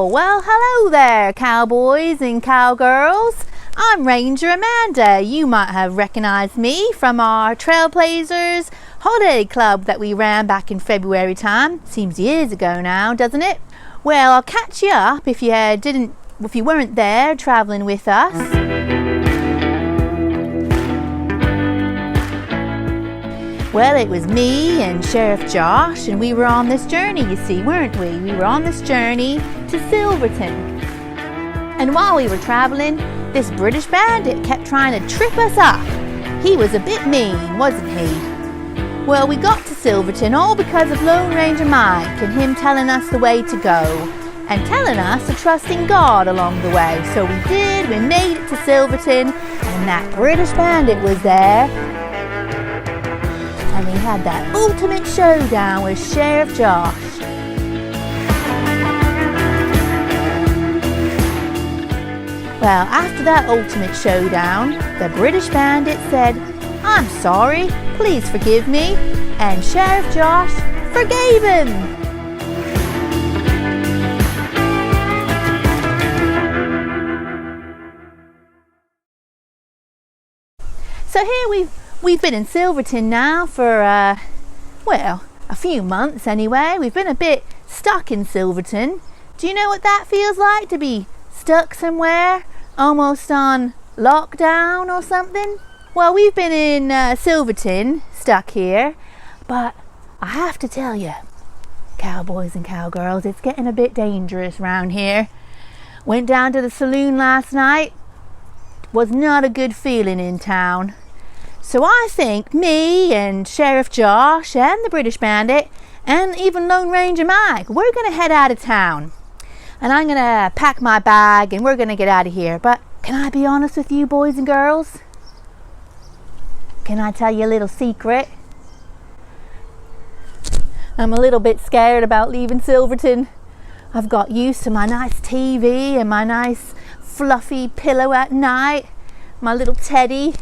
Oh, well, hello there, cowboys and cowgirls. I'm Ranger Amanda. You might have recognized me from our Trailblazers holiday club that we ran back in February time. Seems years ago now, doesn't it? Well, I'll catch you up if you weren't there traveling with us. Well, it was me and Sheriff Josh, and we were on this journey, you see, weren't we? We were on this journey to Silverton. And while we were traveling, this British bandit kept trying to trip us up. He was a bit mean, wasn't he? Well, we got to Silverton all because of Lone Ranger Mike and him telling us the way to go and telling us to trust in God along the way. So we did, we made it to Silverton, and that British bandit was there. And we had that ultimate showdown with Sheriff Josh. Well, after that ultimate showdown, the British bandit said, "I'm sorry, please forgive me," and Sheriff Josh forgave him. So here we've been in Silverton now for, well, a few months anyway. We've been a bit stuck in Silverton. Do you know what that feels like, to be stuck somewhere, almost on lockdown or something? Well, we've been in Silverton, stuck here, but I have to tell you, cowboys and cowgirls, it's getting a bit dangerous around here. Went down to the saloon last night. Was not a good feeling in town. So I think me and Sheriff Josh and the British bandit and even Lone Ranger Mike, we're going to head out of town. And I'm going to pack my bag and we're going to get out of here. But can I be honest with you, boys and girls? Can I tell you a little secret? I'm a little bit scared about leaving Silverton. I've got used to my nice TV and my nice fluffy pillow at night, my little teddy.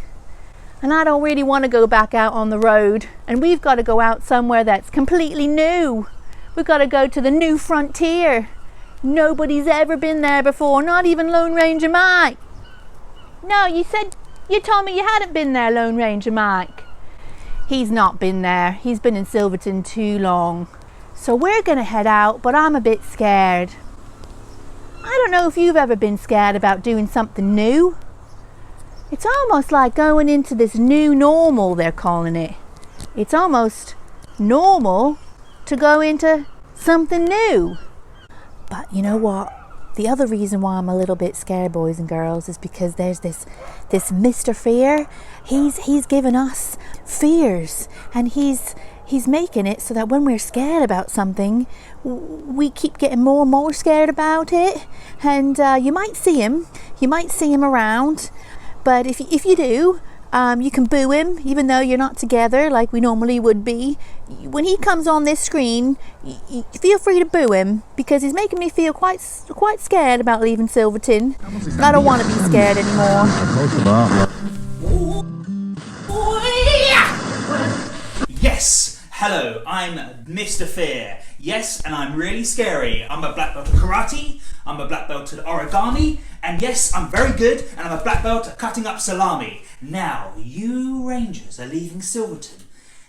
And I don't really want to go back out on the road. And we've got to go out somewhere that's completely new. We've got to go to the new frontier. Nobody's ever been there before, not even Lone Ranger Mike. No, you told me you hadn't been there, Lone Ranger Mike. He's not been there. He's been in Silverton too long. So we're going to head out, but I'm a bit scared. I don't know if you've ever been scared about doing something new. It's almost like going into this new normal, they're calling it. It's almost normal to go into something new. But you know what? The other reason why I'm a little bit scared, boys and girls, is because there's this Mr. Fear. He's given us fears, and he's making it so that when we're scared about something, we keep getting more and more scared about it. And you might see him around. But if you do, you can boo him, even though you're not together like we normally would be. When he comes on this screen, you feel free to boo him, because he's making me feel quite scared about leaving Silverton. I don't want to be scared anymore. Yes, hello, I'm Mr. Fear. Yes, and I'm really scary. I'm a black belt at karate, I'm a black belt at origami, and yes, I'm very good, and I'm a black belt at cutting up salami. Now, you Rangers are leaving Silverton,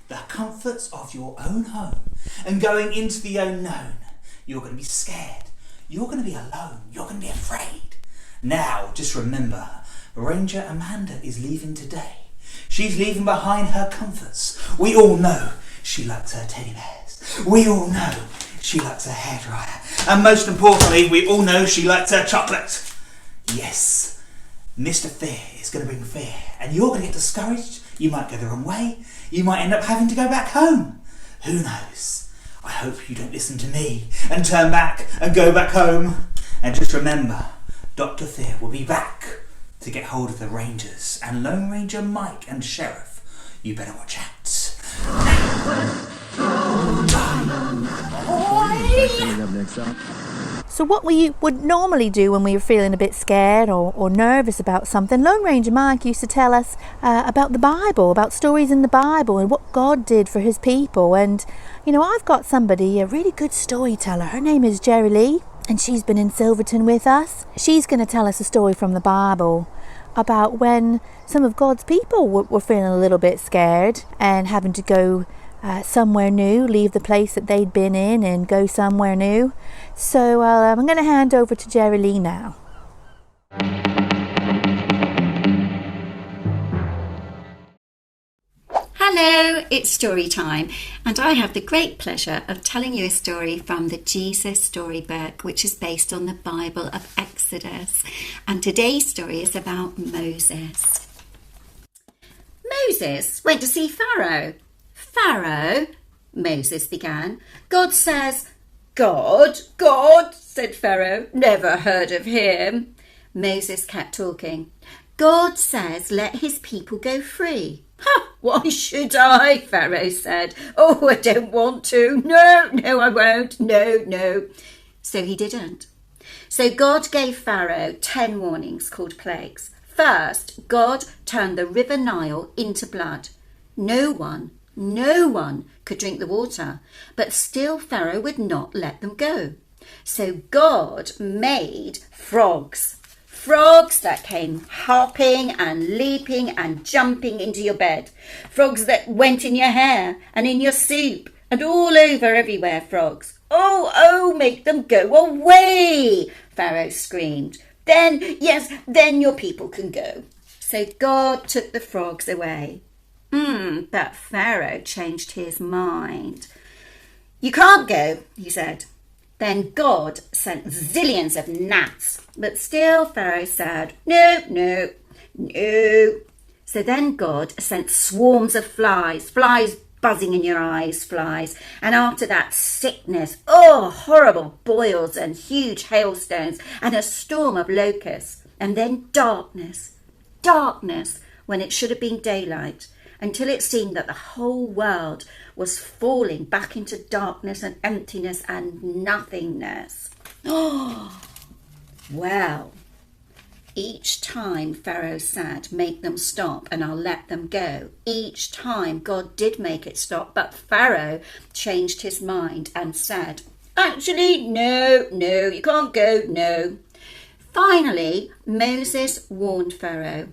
the comforts of your own home, and going into the unknown. You're going to be scared. You're going to be alone. You're going to be afraid. Now, just remember, Ranger Amanda is leaving today. She's leaving behind her comforts. We all know she likes her teddy bears. We all know she likes her hairdryer. And most importantly, we all know she likes her chocolate. Yes, Mr. Fear is going to bring fear. And you're going to get discouraged. You might go the wrong way. You might end up having to go back home. Who knows? I hope you don't listen to me and turn back and go back home. And just remember, Dr. Fear will be back to get hold of the Rangers and Lone Ranger Mike and Sheriff. You better watch out. So what we would normally do when we were feeling a bit scared or nervous about something, Lone Ranger Mike used to tell us about the Bible, about stories in the Bible and what God did for his people. And, you know, I've got somebody, a really good storyteller. Her name is Jerry Lee. and she's been in Silverton with us. She's going to tell us a story from the Bible about when some of God's people were feeling a little bit scared and having to go somewhere new, leave the place that they'd been in and go somewhere new. So I'm going to hand over to Jerry Lee now. Hello, it's story time, and I have the great pleasure of telling you a story from the Jesus Storybook, which is based on the Bible of Exodus. And today's story is about Moses. Moses went to see Pharaoh. Pharaoh, Moses began. God says, God, said Pharaoh. Never heard of him. Moses kept talking. God says, let his people go free. Why should I? Pharaoh said. Oh, I don't want to. No, I won't. No. So he didn't. So God gave Pharaoh 10 warnings called plagues. First, God turned the river Nile into blood. No one could drink the water, but still Pharaoh would not let them go. So God made frogs that came hopping and leaping and jumping into your bed. Frogs that went in your hair and in your soup and all over everywhere, frogs. Oh, make them go away, Pharaoh screamed. Then your people can go. So God took the frogs away. But Pharaoh changed his mind. You can't go, he said. Then God sent zillions of gnats, but still Pharaoh said, no. So then God sent swarms of flies buzzing in your eyes, flies. And after that, sickness, horrible boils and huge hailstones and a storm of locusts. And then darkness when it should have been daylight, until it seemed that the whole world was falling back into darkness and emptiness and nothingness. Well, each time Pharaoh said, make them stop and I'll let them go. Each time God did make it stop, but Pharaoh changed his mind and said, actually, no, you can't go, no. Finally, Moses warned Pharaoh,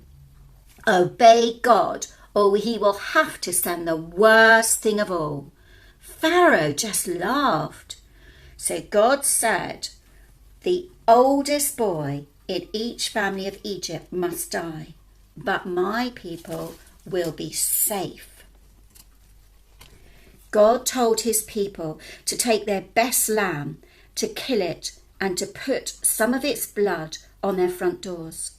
obey God, or he will have to send the worst thing of all. Pharaoh just laughed. So God said, the oldest boy in each family of Egypt must die, but my people will be safe. God told his people to take their best lamb, to kill it, and to put some of its blood on their front doors.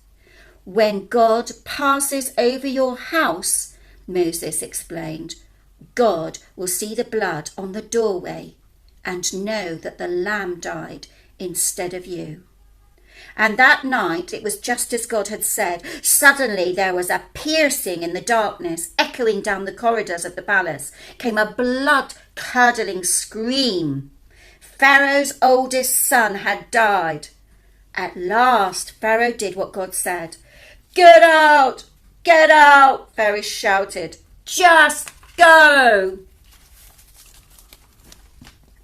When God passes over your house, Moses explained, God will see the blood on the doorway and know that the lamb died instead of you. And that night, it was just as God had said. Suddenly there was a piercing in the darkness, echoing down the corridors of the palace, came a blood-curdling scream. Pharaoh's oldest son had died. At last, Pharaoh did what God said. Get out! Get out! Pharaoh shouted. Just go!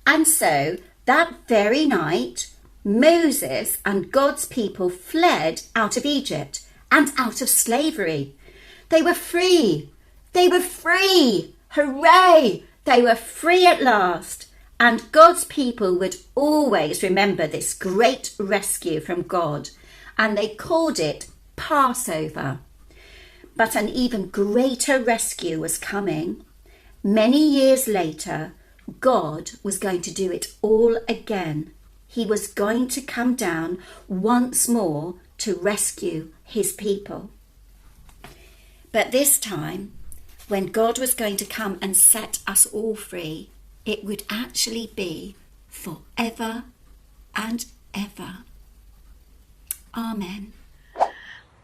And so, that very night, Moses and God's people fled out of Egypt and out of slavery. They were free. They were free. Hooray! They were free at last. And God's people would always remember this great rescue from God. And they called it Passover. But an even greater rescue was coming. Many years later, God was going to do it all again. He was going to come down once more to rescue his people. But this time, when God was going to come and set us all free, it would actually be forever and ever. Amen.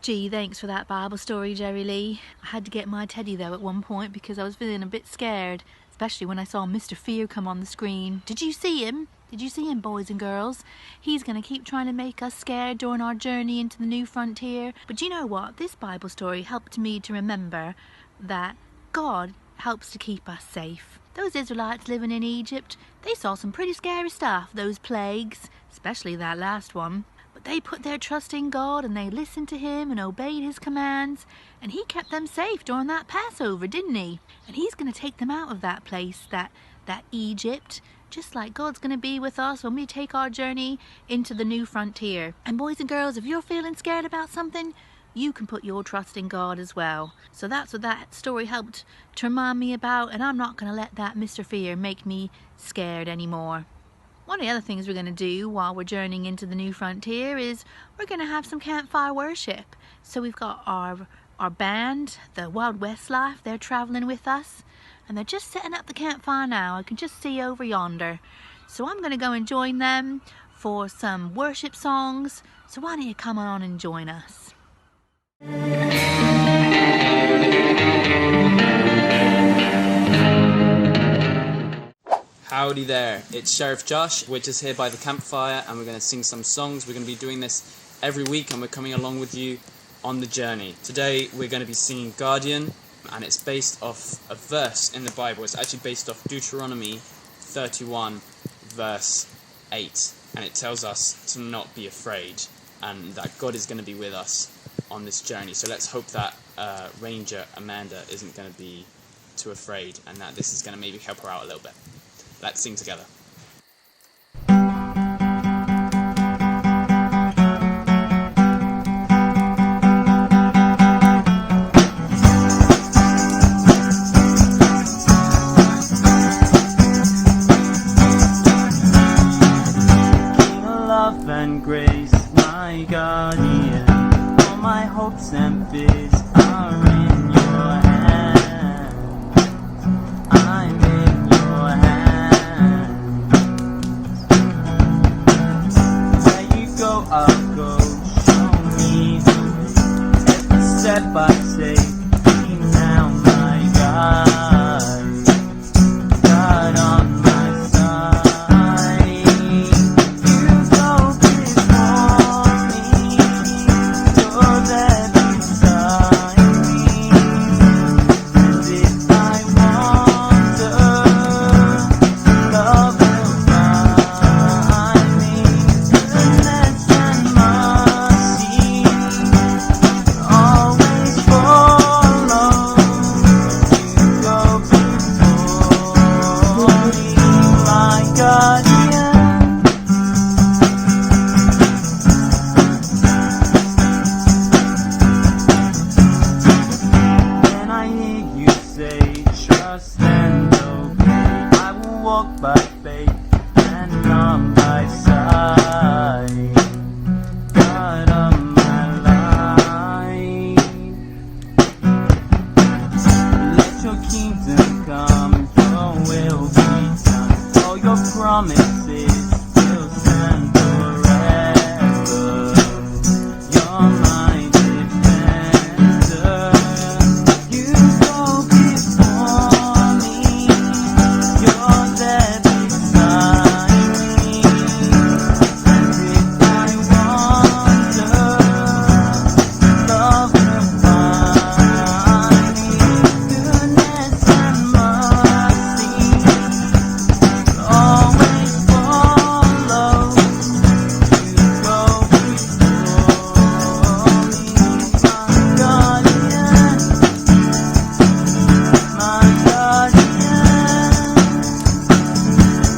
Gee, thanks for that Bible story, Jerry Lee. I had to get my teddy though at one point because I was feeling a bit scared, especially when I saw Mr. Fear come on the screen. Did you see him? Did you see him, boys and girls? He's going to keep trying to make us scared during our journey into the new frontier. But you know what? This Bible story helped me to remember that God helps to keep us safe. Those Israelites living in Egypt, they saw some pretty scary stuff, those plagues. especially that last one. But they put their trust in God and they listened to him and obeyed his commands, and he kept them safe during that Passover, didn't he? And he's going to take them out of that place, that Egypt, just like God's going to be with us when we take our journey into the new frontier. And boys and girls, if you're feeling scared about something, you can put your trust in God as well. So that's what that story helped to remind me about, and I'm not going to let that Mr. Fear make me scared anymore. One of the other things we're going to do while we're journeying into the new frontier is we're going to have some campfire worship. So we've got our band, the Wild West Life, they're traveling with us, and they're just setting up the campfire now. I can just see over yonder. So I'm going to go and join them for some worship songs. So why don't you come on and join us? Howdy there, it's Sheriff Josh. We're just here by the campfire and we're going to sing some songs. We're going to be doing this every week and we're coming along with you on the journey. Today we're going to be singing Guardian, and it's based off a verse in the Bible. It's actually based off Deuteronomy 31 verse 8, and it tells us to not be afraid and that God is going to be with us on this journey. So let's hope that Ranger Amanda isn't going to be too afraid and that this is going to maybe help her out a little bit. Let's sing together. Love and grace, my guardian, all my hopes and fears are in your hands. I'm in your hands. Where you go, I'll go. Show me the way. Every step I take, be now my guide. God on my side. You go before me. You're there beside me. And if I wander, love will find me. Goodness and mercy always follow. You go before me, my guardian. When I hear you say trust and obey, I will walk by faith and on by sight. God of my life, let your kingdom come, your will be done. All your promises will stand forever. You're my defender. You go before me. You're there beside me. And if I wander, love will find me. Goodness and mercy always follow. You go before me, my guardian, my guardian,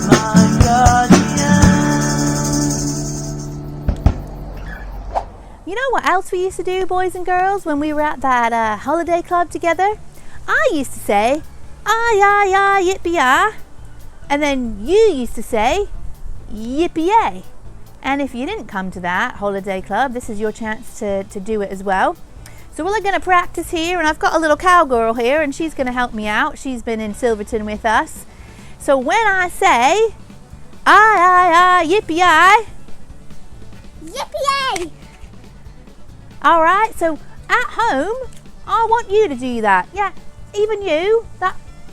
my guardian. You know what else we used to do, boys and girls, when we were at that holiday club together? I used to say, "Aye, aye, aye, yippee-yi," and then you used to say, "Yippee-yay." And if you didn't come to that holiday club, this is your chance to do it as well. So we're going to practice here, and I've got a little cowgirl here, and she's going to help me out. She's been in Silverton with us. So when I say, "Aye, aye, aye, yippee-yi," yippee-yay. All right, so at home, I want you to do that. Yeah, even you.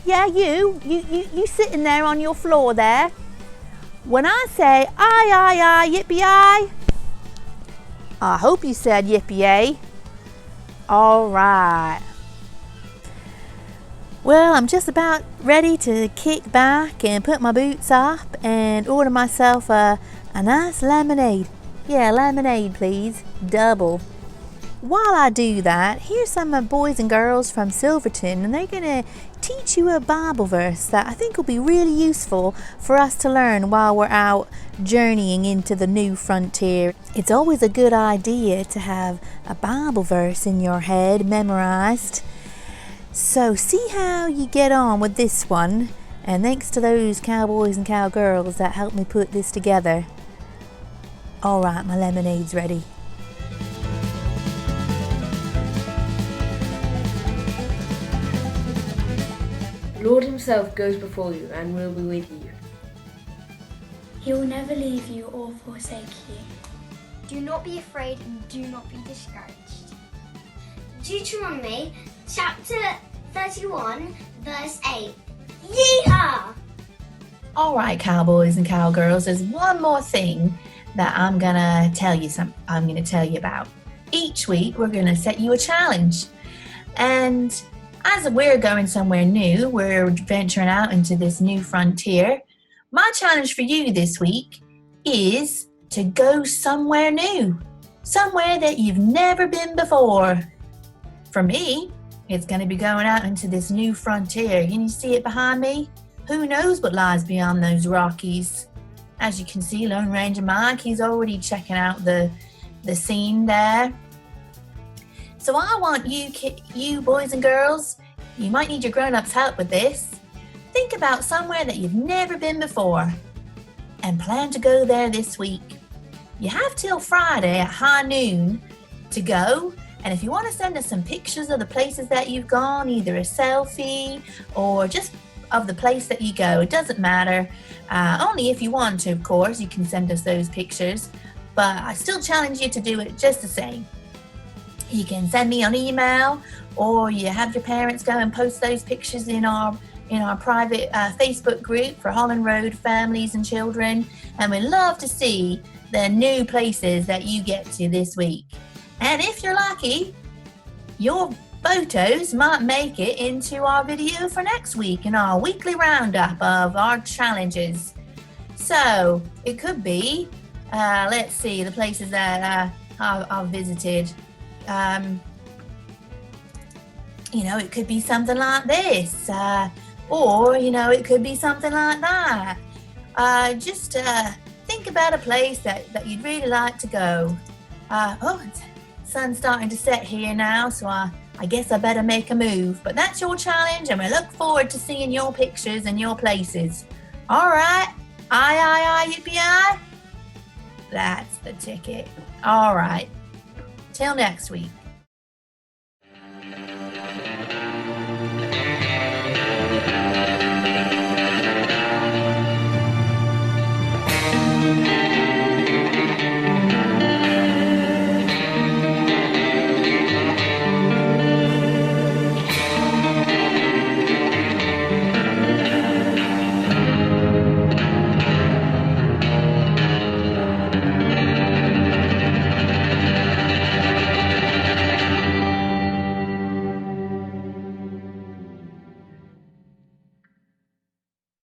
Yeah, you sitting there on your floor there. When I say, "Aye, aye, aye, yippee-yi," I hope you said yippee-yay. All right. Well, I'm just about ready to kick back and put my boots up and order myself a A nice lemonade. Yeah, lemonade, please. Double. While I do that, here's some of my boys and girls from Silverton, and they're going to teach you a Bible verse that I think will be really useful for us to learn while we're out journeying into the new frontier. It's always a good idea to have a Bible verse in your head memorized. So see how you get on with this one, and thanks to those cowboys and cowgirls that helped me put this together. Alright, my lemonade's ready. The Lord himself goes before you and will be with you. He will never leave you or forsake you. Do not be afraid and do not be discouraged. Deuteronomy chapter 31 verse 8. Yeehaw! Alright, cowboys and cowgirls, there's one more thing that I'm gonna tell you about. Each week we're gonna set you a challenge. And as we're going somewhere new, we're venturing out into this new frontier. My challenge for you this week is to go somewhere new, somewhere that you've never been before. For me, it's going to be going out into this new frontier. Can you see it behind me? Who knows what lies beyond those Rockies? As you can see, Lone Ranger Mike, he's already checking out the scene there. So I want you boys and girls, you might need your grown-ups' help with this. Think about somewhere that you've never been before and plan to go there this week. You have till Friday at high noon to go, and if you want to send us some pictures of the places that you've gone, either a selfie or just of the place that you go, it doesn't matter. Only if you want to, of course, you can send us those pictures, but I still challenge you to do it just the same. You can send me an email, or you have your parents go and post those pictures in our private Facebook group for Holland Road families and children, and we'd love to see the new places that you get to this week. And if you're lucky, your photos might make it into our video for next week in our weekly roundup of our challenges. So it could be, let's see, the places that I've visited. It could be something like this, or it could be something like that. Just think about a place that you'd really like to go. Sun's starting to set here now, so I guess I better make a move. But that's your challenge, and we look forward to seeing your pictures and your places. All right, aye, yippee-yi. That's the ticket. All right, till next week.